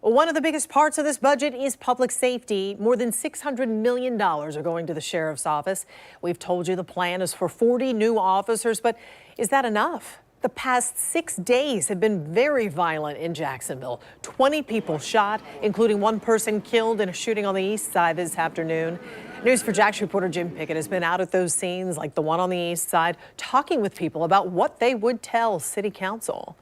Well, one of the biggest parts of this budget is public safety. More than $600 million are going to the sheriff's office. We've told you the plan is for 40 new officers, but is that enough? The past 6 days have been very violent in Jacksonville. 20 people shot, including one person killed in a shooting on the east side this afternoon. News4Jax reporter Jim Pickett has been out at those scenes, like the one on the east side, talking with people about what they would tell city council.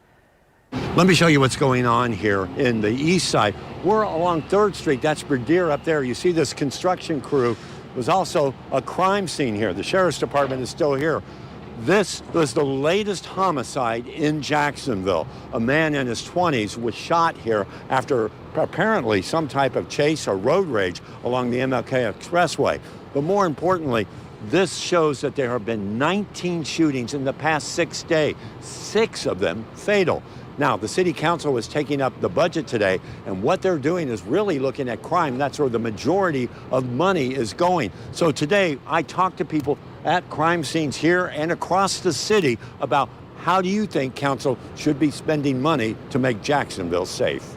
Let me show you what's going on here in the east side. We're along 3rd Street. That's Berdier up there. You see this construction crew. There's also a crime scene here. The sheriff's department is still here. This was the latest homicide in Jacksonville. A man in his 20s was shot here after apparently some type of chase or road rage along the MLK Expressway. But more importantly, this shows that there have been 19 shootings in the past 6 days, 6 of them fatal. Now, the city council is taking up the budget today, and what they're doing is really looking at crime. That's where the majority of money is going. So today, I talked to people at crime scenes here and across the city about how do you think council should be spending money to make Jacksonville safe?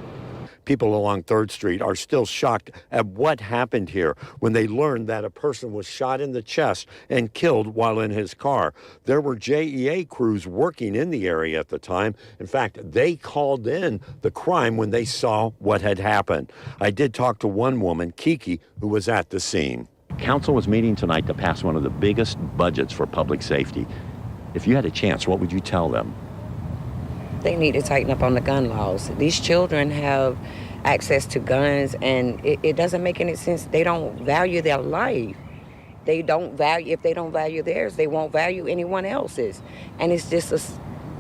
People along 3rd Street are still shocked at what happened here when they learned that a person was shot in the chest and killed while in his car. There were JEA crews working in the area at the time. In fact, they called in the crime when they saw what had happened. I did talk to one woman, Kiki, who was at the scene. Council was meeting tonight to pass one of the biggest budgets for public safety. If you had a chance, what would you tell them? They need to tighten up on the gun laws. These children have access to guns, and it doesn't make any sense. They don't value their life. If they don't value theirs, they won't value anyone else's. And it's just a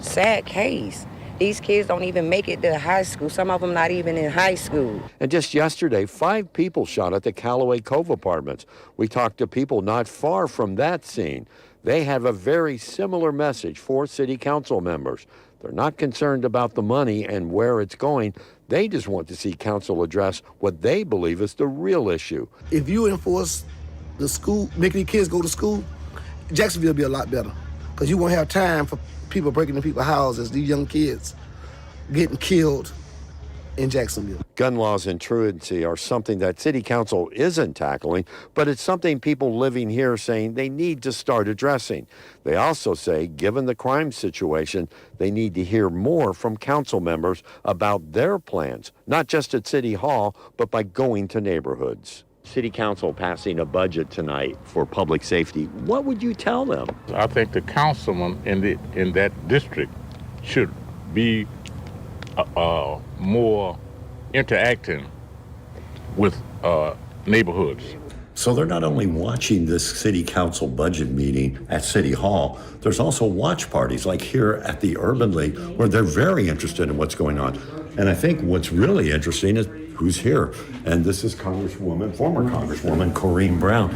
sad case. These kids don't even make it to high school. Some of them not even in high school. And just yesterday, 5 people shot at the Callaway Cove Apartments. We talked to people not far from that scene. They have a very similar message for city council members. They're not concerned about the money and where it's going. They just want to see council address what they believe is the real issue. If you enforce the school, making these kids go to school, Jacksonville will be a lot better. Because you won't have time for people breaking into people's houses, these young kids getting killed in Jacksonville. Gun laws and truancy are something that city council isn't tackling, but it's something people living here saying they need to start addressing. They also say, given the crime situation, they need to hear more from council members about their plans, not just at City Hall, but by going to neighborhoods. City council passing a budget tonight for public safety. What would you tell them? I think the councilman in that district should be more interacting with neighborhoods. So they're not only watching this city council budget meeting at City Hall, there's also watch parties like here at the Urban League where they're very interested in what's going on. And I think what's really interesting is who's here. And this is former Congresswoman Corrine Brown.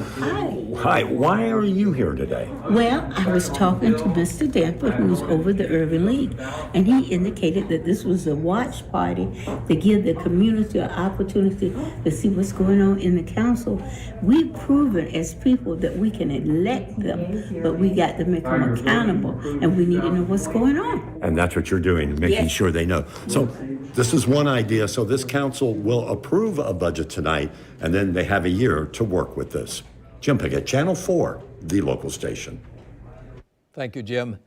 Hi, why are you here today? Well, I was talking to Mr. Damper, who's over the Urban League, and he indicated that this was a watch party to give the community an opportunity to see what's going on in the council. We've proven as people that we can elect them, but we got to make them accountable, and we need to know what's going on. And that's what you're doing, making sure they know. So this is one idea. So this council will approve a budget tonight, and then they have a year to work with this. Jim Pickett, Channel 4, the local station. Thank you, Jim.